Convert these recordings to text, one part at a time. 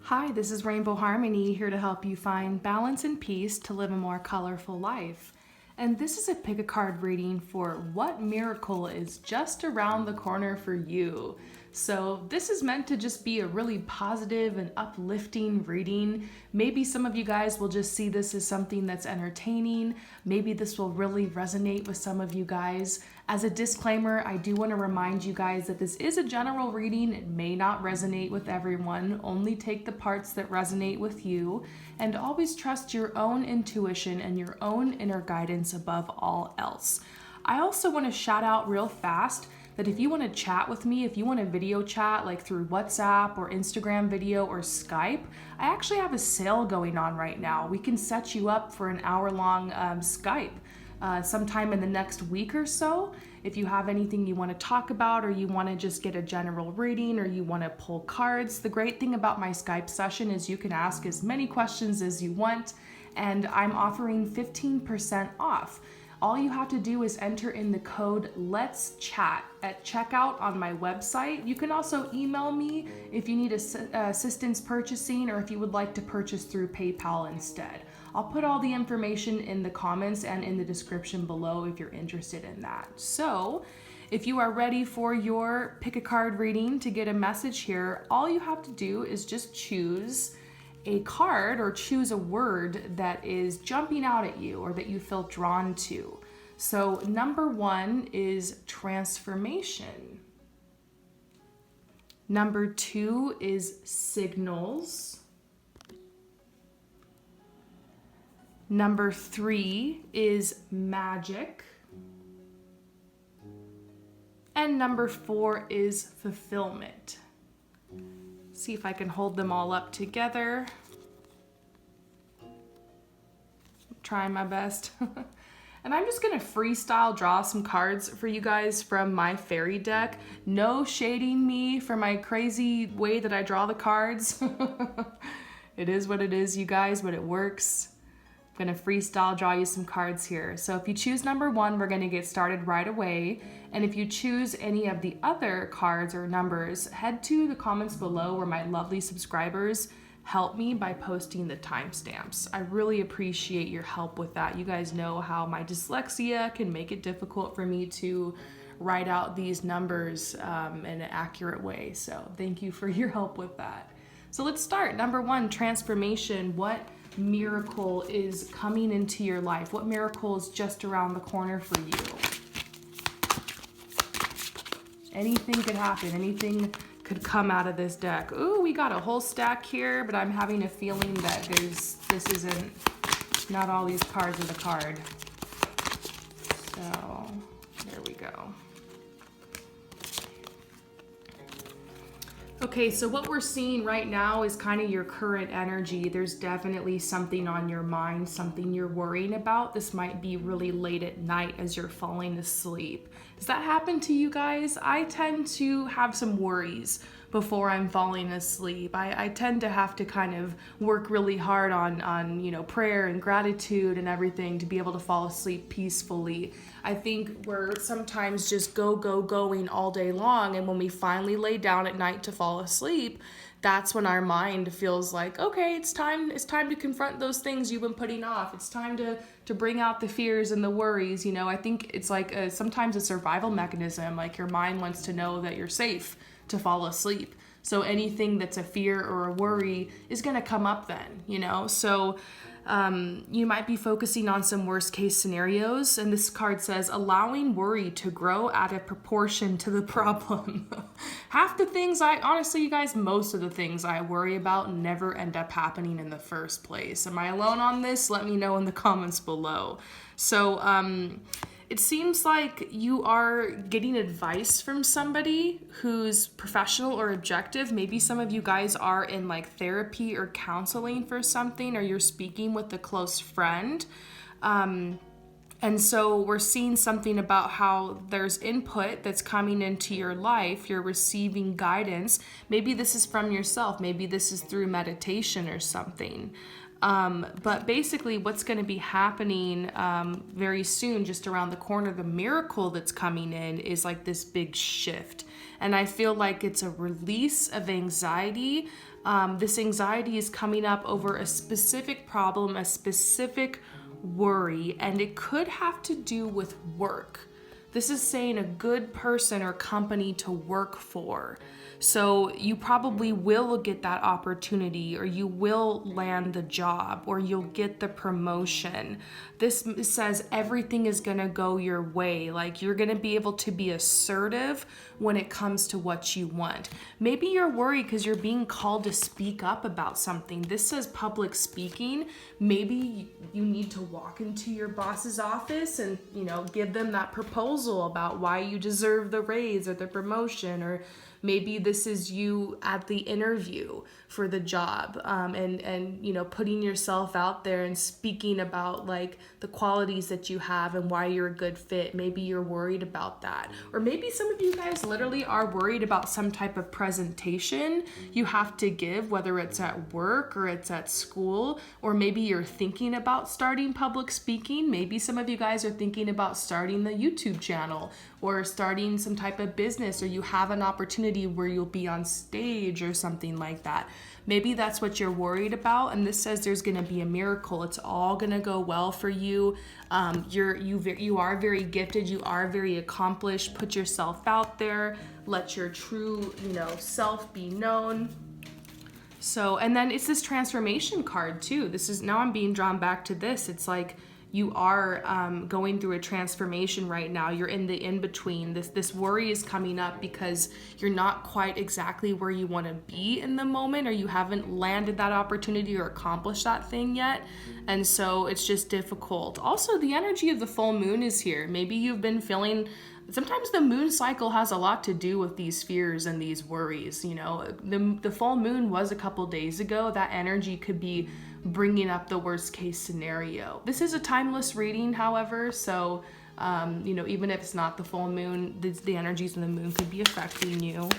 Hi, this is Rainbow Harmony here to help you find balance and peace to live a more colorful life. And this is a pick a card reading for what miracle is just around the corner for you. So this is meant to just be a really positive and uplifting reading. Maybe some of you guys will just see this as something that's entertaining. Maybe this will really resonate with some of you guys. As a disclaimer, I do want to remind you guys that this is a general reading. It may not resonate with everyone. Only take the parts that resonate with you, and always trust your own intuition and your own inner guidance above all else. I also want to shout out real fast that if you want to chat with me, if you want to video chat like through WhatsApp or Instagram video or Skype, I actually have a sale going on right now. We can set you up for an hour-long Skype. Sometime in the next week or so. If you have anything you want to talk about, or you want to just get a general reading, or you want to pull cards, the great thing about my Skype session is you can ask as many questions as you want, and I'm offering 15% off. All you have to do is enter in the code Let's Chat at checkout on my website. You can also email me if you need assistance purchasing, or if you would like to purchase through PayPal instead. I'll put all the information in the comments and in the description below if you're interested in that. So if you are ready for your pick a card reading to get a message here, all you have to do is just choose a card or choose a word that is jumping out at you or that you feel drawn to. So number 1 is transformation. Number 2 is signals. Number 3 is magic. And number 4 is fulfillment. See if I can hold them all up together. I'm trying my best. And I'm just gonna freestyle draw some cards for you guys from my fairy deck. No shading me for my crazy way that I draw the cards. It is what it is, you guys, but it works. I'm gonna freestyle draw you some cards here. So if you choose number 1, we're gonna get started right away. And if you choose any of the other cards or numbers, head to the comments below where my lovely subscribers help me by posting the timestamps. I really appreciate your help with that. You guys know how my dyslexia can make it difficult for me to write out these numbers in an accurate way. So thank you for your help with that. So let's start. Number 1, transformation. What miracle is coming into your life? What miracle is just around the corner for you? Anything could happen. Anything could come out of this deck. Ooh, we got a whole stack here, but I'm having a feeling that not all these cards are the card. So there we go. Okay, so what we're seeing right now is kind of your current energy. There's definitely something on your mind, something you're worrying about. This might be really late at night as you're falling asleep. Does that happen to you guys? I tend to have some worries before I'm falling asleep. I tend to have to kind of work really hard on prayer and gratitude and everything to be able to fall asleep peacefully. I think we're sometimes just going all day long, and when we finally lay down at night to fall asleep, that's when our mind feels like, okay, it's time to confront those things you've been putting off. It's time to bring out the fears and the worries. I think it's like sometimes a survival mechanism. Like your mind wants to know that you're safe to fall asleep. So anything that's a fear or a worry is going to come up then, So you might be focusing on some worst case scenarios. And this card says, allowing worry to grow out of proportion to the problem. Half the things honestly, you guys, most of the things I worry about never end up happening in the first place. Am I alone on this? Let me know in the comments below. So, it seems like you are getting advice from somebody who's professional or objective. Maybe some of you guys are in like therapy or counseling for something, or you're speaking with a close friend. And so we're seeing something about how there's input that's coming into your life. You're receiving guidance. Maybe this is from yourself. Maybe this is through meditation or something. But basically what's going to be happening very soon, just around the corner, the miracle that's coming in is like this big shift. And I feel like it's a release of anxiety. This anxiety is coming up over a specific problem, a specific worry, and it could have to do with work. This is saying a good person or company to work for. So you probably will get that opportunity, or you will land the job, or you'll get the promotion. This says everything is going to go your way. Like, you're going to be able to be assertive when it comes to what you want. Maybe you're worried because you're being called to speak up about something. This says public speaking. Maybe you need to walk into your boss's office and, give them that proposal about why you deserve the raise or the promotion, or maybe this is you at the interview for the job, and putting yourself out there and speaking about like the qualities that you have and why you're a good fit. Maybe you're worried about that. Or maybe some of you guys literally are worried about some type of presentation you have to give, whether it's at work or it's at school, or maybe you're thinking about starting public speaking. Maybe some of you guys are thinking about starting the YouTube channel or starting some type of business, or you have an opportunity where you'll be on stage or something like that. Maybe that's what you're worried about, and this says there's going to be a miracle. It's all going to go well for you. You are very gifted. You are very accomplished. Put yourself out there. Let your true, self be known. So, and then it's this transformation card too. Now I'm being drawn back to this. It's like you are going through a transformation right now. You're in the in-between. This worry is coming up because you're not quite exactly where you want to be in the moment, or you haven't landed that opportunity or accomplished that thing yet. And so it's just difficult. Also, the energy of the full moon is here. Maybe you've been feeling, sometimes the moon cycle has a lot to do with these fears and these worries. The full moon was a couple days ago. That energy could be bringing up the worst case scenario. This is a timeless reading, however, so even if it's not the full moon, the energies in the moon could be affecting you.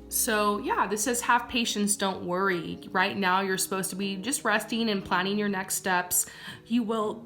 So yeah, this says have patience, don't worry. Right now you're supposed to be just resting and planning your next steps. You will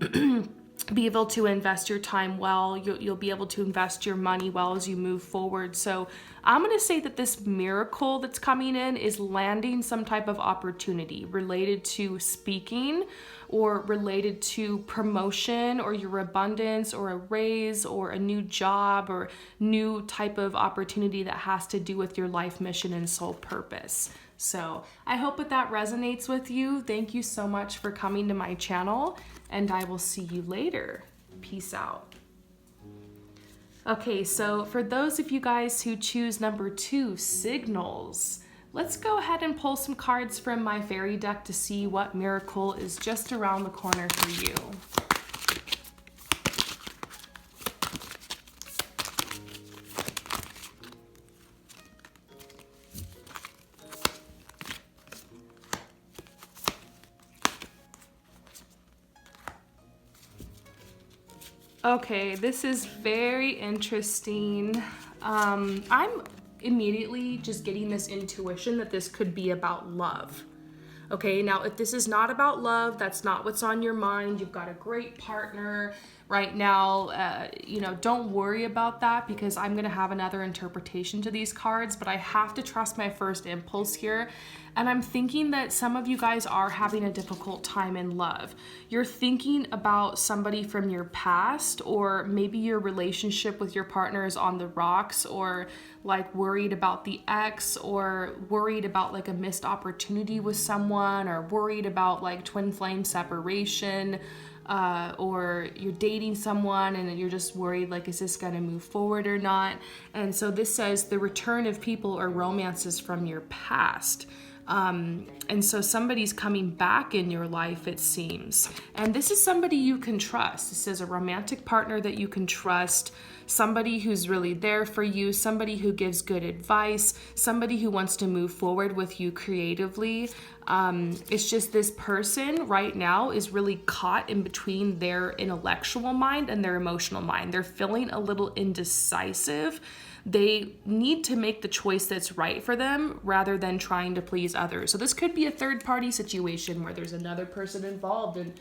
be able to invest your time well. You'll be able to invest your money well as you move forward. So I'm going to say that this miracle that's coming in is landing some type of opportunity related to speaking, or related to promotion, or your abundance, or a raise, or a new job, or new type of opportunity that has to do with your life mission and soul purpose. So I hope that resonates with you. Thank you so much for coming to my channel, and I will see you later. Peace out. Okay, so for those of you guys who choose number 2, signals, let's go ahead and pull some cards from my fairy deck to see what miracle is just around the corner for you. Okay, this is very interesting. I'm immediately just getting this intuition that this could be about love. Okay, now if this is not about love, that's not what's on your mind. You've got a great partner right now. Don't worry about that, because I'm going to have another interpretation to these cards, but I have to trust my first impulse here. And I'm thinking that some of you guys are having a difficult time in love. You're thinking about somebody from your past, or maybe your relationship with your partner is on the rocks, or like worried about the ex, or worried about like a missed opportunity with someone, or worried about like twin flame separation, or you're dating someone and you're just worried, like, is this going to move forward or not? And so this says the return of people or romances from your past. And so somebody's coming back in your life, it seems. And this is somebody you can trust. This is a romantic partner that you can trust, somebody who's really there for you, somebody who gives good advice, somebody who wants to move forward with you creatively. It's just this person right now is really caught in between their intellectual mind and their emotional mind. They're feeling a little indecisive. they need to make the choice that's right for them rather than trying to please others. So this could be a third party situation where there's another person involved, and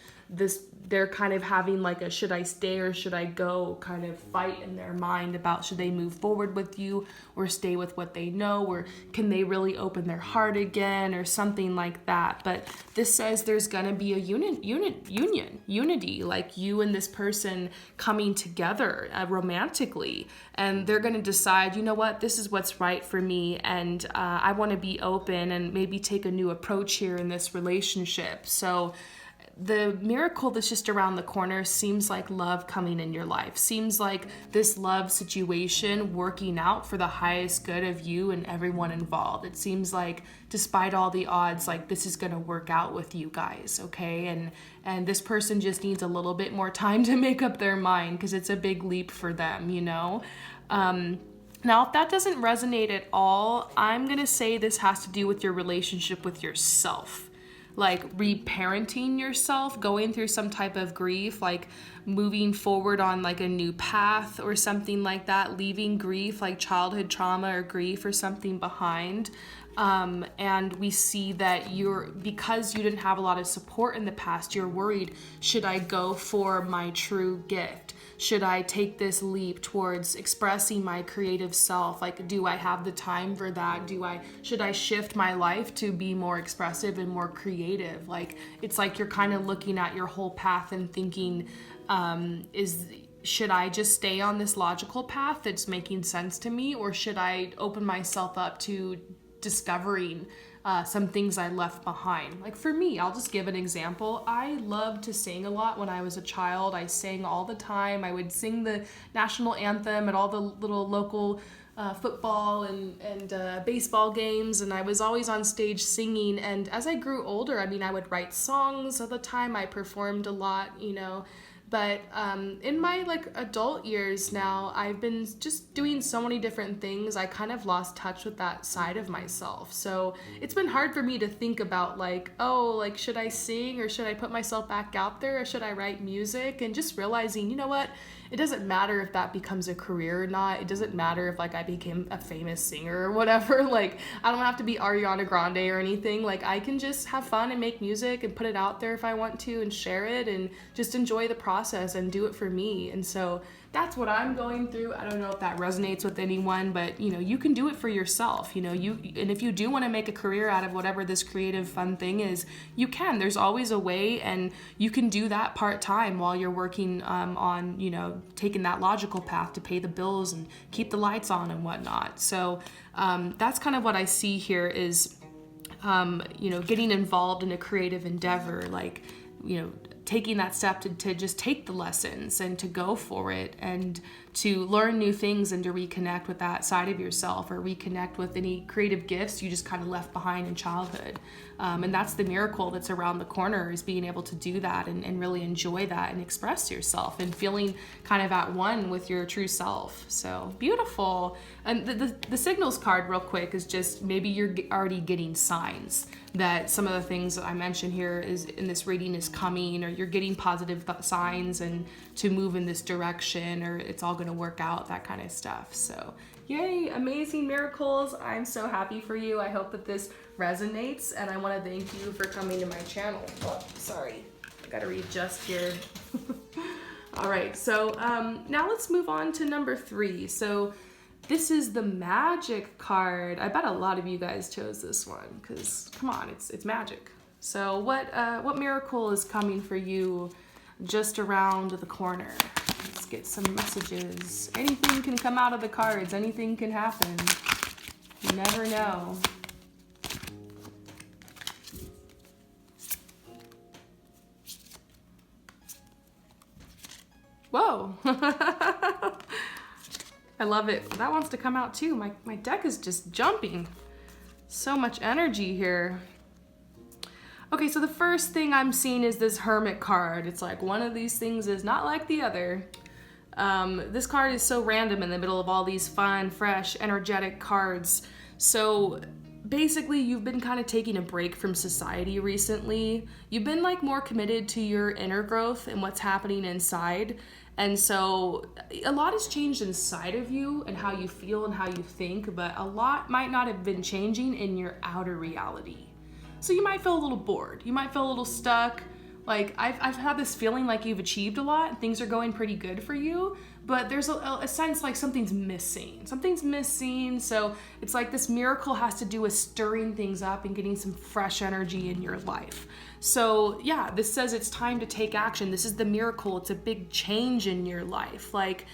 they're kind of having like a should I stay or should I go kind of fight in their mind about should they move forward with you or stay with what they know, or can they really open their heart again, or something like that. But this says there's gonna be a unity, like you and this person coming together romantically, and they're gonna decide, you know what, this is what's right for me, and I want to be open and maybe take a new approach here in this relationship. So the miracle that's just around the corner seems like love coming in your life, seems like this love situation working out for the highest good of you and everyone involved. It seems like despite all the odds, like this is going to work out with you guys, okay? And this person just needs a little bit more time to make up their mind, because it's a big leap for them, you know? Now, if that doesn't resonate at all, I'm going to say this has to do with your relationship with yourself. Like reparenting yourself, going through some type of grief, like moving forward on like a new path or something like that, leaving grief, like childhood trauma or grief or something behind. And we see that because you didn't have a lot of support in the past, you're worried, should I go for my true gift? Should I take this leap towards expressing my creative self? Like, do I have the time for that? Should I shift my life to be more expressive and more creative? Like, it's like you're kind of looking at your whole path and thinking, should I just stay on this logical path that's making sense to me? Or should I open myself up to discovering some things I left behind? Like for me, I'll just give an example. I loved to sing a lot when I was a child. I sang all the time. I would sing the national anthem at all the little local football and baseball games, and I was always on stage singing. And as I grew older, I mean, I would write songs all the time. I performed a lot, you know. But in my like adult years now, I've been just doing so many different things. I kind of lost touch with that side of myself. So it's been hard for me to think about like, oh, like should I sing or should I put myself back out there or should I write music? And just realizing, you know what? It doesn't matter if that becomes a career or not. It doesn't matter if like I became a famous singer or whatever. Like I don't have to be Ariana Grande or anything. Like I can just have fun and make music and put it out there if I want to and share it and just enjoy the process and do it for me. And so that's what I'm going through. I don't know if that resonates with anyone, but you know, you can do it for yourself. You know, and if you do want to make a career out of whatever this creative fun thing is, you can. There's always a way, and you can do that part-time while you're working on, you know, taking that logical path to pay the bills and keep the lights on and whatnot. So that's kind of what I see here is, you know, getting involved in a creative endeavor, like, you know, taking that step to just take the lessons and to go for it and to learn new things and to reconnect with that side of yourself or reconnect with any creative gifts you just kind of left behind in childhood. And that's the miracle that's around the corner, is being able to do that and really enjoy that and express yourself and feeling kind of at one with your true self. So beautiful. And the signals card real quick is just maybe you're already getting signs that some of the things that I mentioned here is in this reading is coming, or you're getting positive signs and to move in this direction, or it's all going to work out, that kind of stuff. So yay, amazing miracles. I'm so happy for you. I hope that this resonates, and I want to thank you for coming to my channel. Oh, sorry, I got to readjust here. All right, so now let's move on to number 3. So this is the magic card. I bet a lot of you guys chose this one because, come on, it's magic. So what miracle is coming for you just around the corner? Let's get some messages. Anything can come out of the cards. Anything can happen. You never know. Whoa. I love it. That wants to come out too. My deck is just jumping. So much energy here. Okay, so the first thing I'm seeing is this Hermit card. It's like one of these things is not like the other. This card is so random in the middle of all these fun, fresh, energetic cards. So basically you've been kind of taking a break from society recently. You've been like more committed to your inner growth and what's happening inside. And so a lot has changed inside of you and how you feel and how you think, but a lot might not have been changing in your outer reality. So you might feel a little bored. You might feel a little stuck. Like I've had this feeling like you've achieved a lot and things are going pretty good for you, but there's a sense like something's missing. Something's missing. So it's like this miracle has to do with stirring things up and getting some fresh energy in your life. So yeah, this says it's time to take action. This is the miracle. It's a big change in your life. Like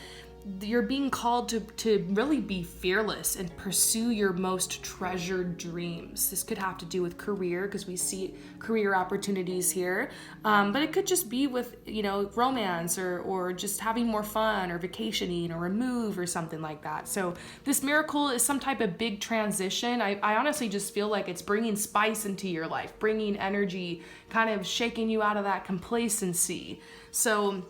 you're being called to really be fearless and pursue your most treasured dreams. This could have to do with career because we see career opportunities here, but it could just be with, you know, romance or just having more fun or vacationing or a move or something like that. So this miracle is some type of big transition. I honestly just feel like it's bringing spice into your life, bringing energy, kind of shaking you out of that complacency. So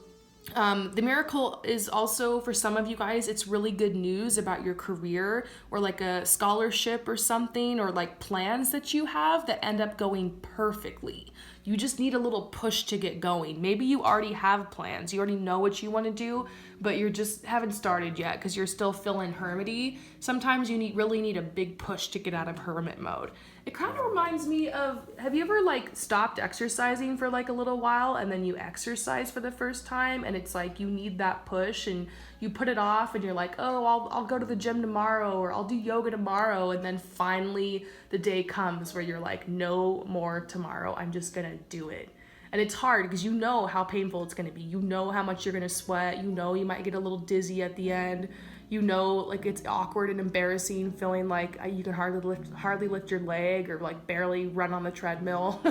the miracle is also, for some of you guys, it's really good news about your career or like a scholarship or something, or like plans that you have that end up going perfectly. You just need a little push to get going. Maybe you already have plans. You already know what you want to do, but you just haven't started yet because you're still feeling hermity. Sometimes you really need a big push to get out of hermit mode. It kind of reminds me of, have you ever like stopped exercising for like a little while and then you exercise for the first time and it's like you need that push and you put it off and you're like, oh, I'll go to the gym tomorrow or I'll do yoga tomorrow, and then finally the day comes where you're like, no more tomorrow, I'm just gonna do it. And it's hard because you know how painful it's gonna be. You know how much you're gonna sweat. You know you might get a little dizzy at the end. You know, like it's awkward and embarrassing, feeling like you can hardly lift your leg or like barely run on the treadmill.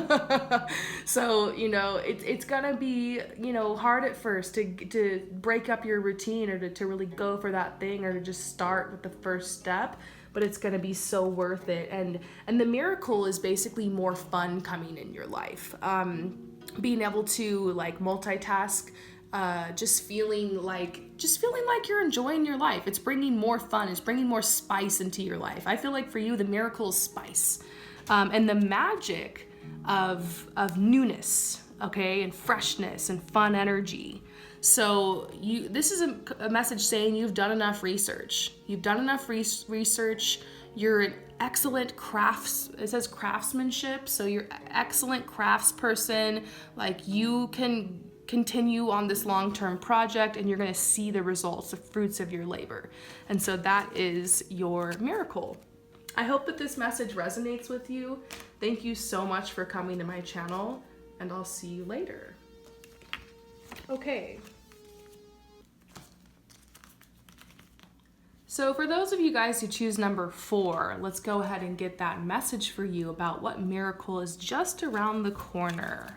So, you know, it's gonna be, you know, hard at first to break up your routine or to really go for that thing or to just start with the first step, but it's gonna be so worth it. And the miracle is basically more fun coming in your life. Being able to like multitask, just feeling like you're enjoying your life. It's bringing more fun. It's bringing more spice into your life. I feel like for you, the miracle is spice, and the magic of newness, okay, and freshness and fun energy. So this is a message saying you've done enough research. You've done enough research. You're an excellent it says craftsmanship. So you're excellent craftsperson. Like you can continue on this long-term project and you're going to see the results, the fruits of your labor. And so that is your miracle. I hope that this message resonates with you. Thank you so much for coming to my channel, and I'll see you later. Okay. So for those of you guys who choose number 4, let's go ahead and get that message for you about what miracle is just around the corner.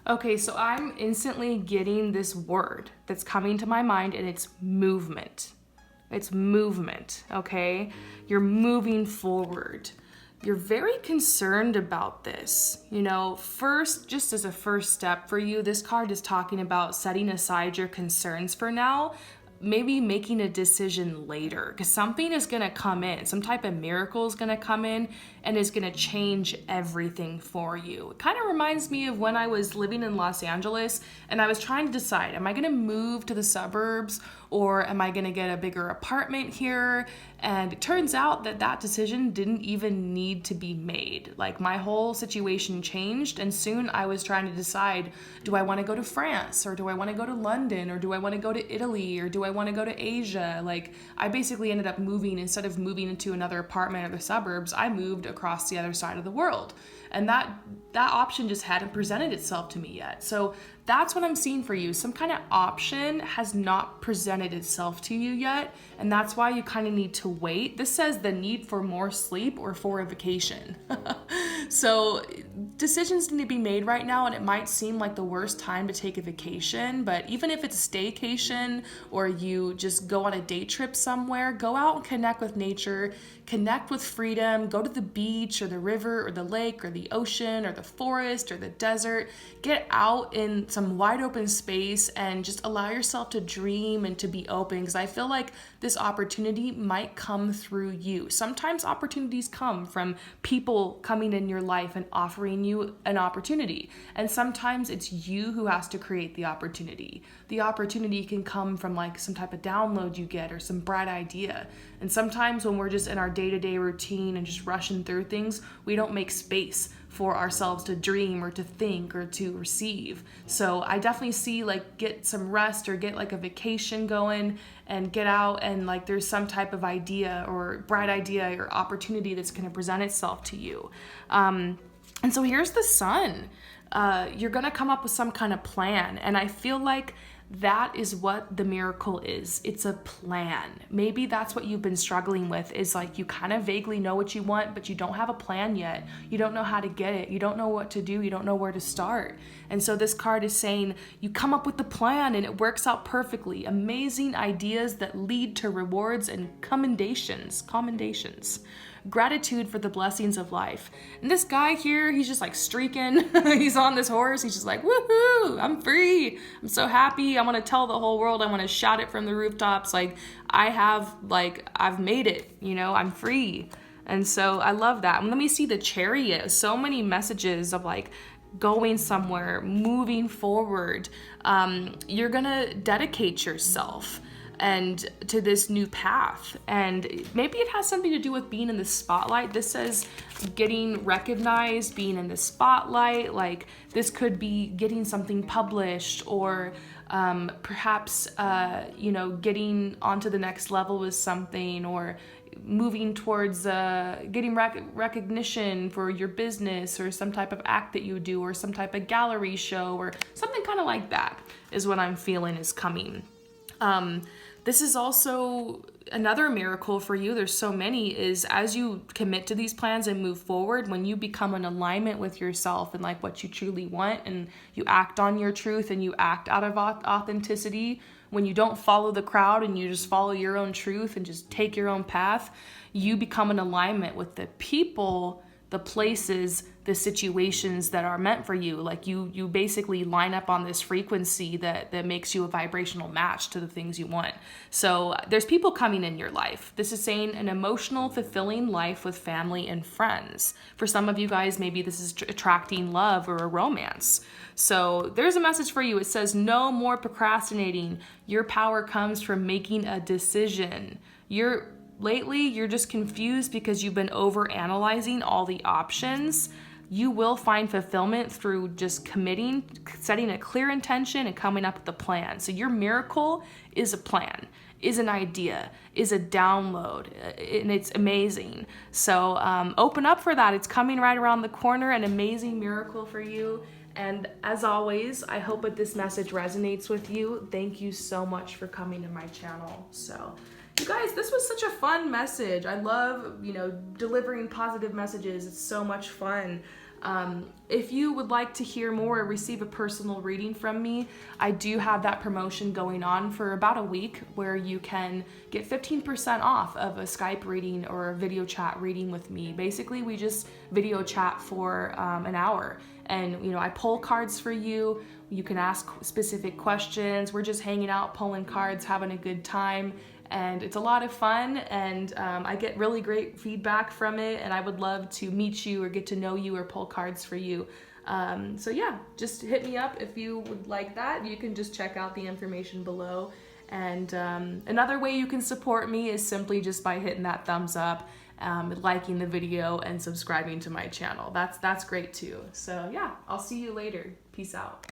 Okay, so I'm instantly getting this word that's coming to my mind, and it's movement. It's movement, okay? You're moving forward. You're very concerned about this. You know, first, just as a first step for you, this card is talking about setting aside your concerns for now, maybe making a decision later, because something is going to come in. Some type of miracle is going to come in and is going to change everything for you. It kind of reminds me of when I was living in Los Angeles and I was trying to decide, am I going to move to the suburbs or am I going to get a bigger apartment here? And it turns out that decision didn't even need to be made. Like my whole situation changed, and soon I was trying to decide, do I want to go to France, or do I want to go to London, or do I want to go to Italy, or do I want to go to Asia? Like I basically ended up moving, instead of moving into another apartment or the suburbs, I moved across the other side of the world. And that option just hadn't presented itself to me yet. So that's what I'm seeing for you. Some kind of option has not presented itself to you yet, and that's why you kind of need to wait. This says the need for more sleep or for a vacation. So decisions need to be made right now, and it might seem like the worst time to take a vacation, but even if it's a staycation or you just go on a day trip somewhere, go out and connect with nature, connect with freedom, go to the beach or the river or the lake or the ocean or the forest or the desert. Get out in some wide open space and just allow yourself to dream and to be open, because I feel like this opportunity might come through you. Sometimes opportunities come from people coming in your life and offering you an opportunity, and sometimes it's you who has to create the opportunity. The opportunity can come from like some type of download you get or some bright idea. And sometimes when we're just in our day-to-day routine and just rushing through things, we don't make space for ourselves to dream or to think or to receive. So I definitely see like get some rest or get like a vacation going and get out, and like there's some type of idea or bright idea or opportunity that's going to present itself to you. And so here's the sun. You're going to come up with some kind of plan, and I feel like that is what the miracle is. It's a plan. Maybe that's what you've been struggling with, is like you kind of vaguely know what you want, but you don't have a plan yet. You don't know how to get it. You don't know what to do. You don't know where to start. And so this card is saying you come up with the plan and it works out perfectly. Amazing ideas that lead to rewards and commendations. Gratitude for the blessings of life. And this guy here, he's just like streaking. He's on this horse. He's just like, woohoo, I'm free. I'm so happy. I want to tell the whole world. I want to shout it from the rooftops. Like I've made it, I'm free. And so I love that. And let me see the Chariot. So many messages of like going somewhere, moving forward. You're going to dedicate yourself and to this new path, and maybe it has something to do with being in the spotlight. This says getting recognized, being in the spotlight. Like this could be getting something published, or perhaps getting onto the next level with something, or moving towards getting recognition for your business, or some type of act that you do, or some type of gallery show, or something kind of like that is what I'm feeling is coming. This is also another miracle for you. There's so many, is as you commit to these plans and move forward, when you become in alignment with yourself and like what you truly want, and you act on your truth and you act out of authenticity, when you don't follow the crowd and you just follow your own truth and just take your own path, you become in alignment with the people, the places, the situations that are meant for you. Like you basically line up on this frequency that makes you a vibrational match to the things you want. So there's people coming in your life. This is saying an emotional, fulfilling life with family and friends. For some of you guys, maybe this is attracting love or a romance. So there's a message for you. It says no more procrastinating. Your power comes from making a decision. Lately, you're just confused because you've been over-analyzing all the options. You will find fulfillment through just committing, setting a clear intention, and coming up with a plan. So your miracle is a plan, is an idea, is a download, and it's amazing. So open up for that. It's coming right around the corner, an amazing miracle for you. And as always, I hope that this message resonates with you. Thank you so much for coming to my channel. So you guys, this was such a fun message. I love, delivering positive messages. It's so much fun. If you would like to hear more or receive a personal reading from me, I do have that promotion going on for about a week, where you can get 15% off of a Skype reading or a video chat reading with me. Basically, we just video chat for an hour, and I pull cards for you. You can ask specific questions. We're just hanging out, pulling cards, having a good time. And it's a lot of fun, and I get really great feedback from it, and I would love to meet you or get to know you or pull cards for you. So yeah, just hit me up if you would like that. You can just check out the information below. And another way you can support me is simply just by hitting that thumbs up, liking the video, and subscribing to my channel. That's great too. So yeah, I'll see you later. Peace out.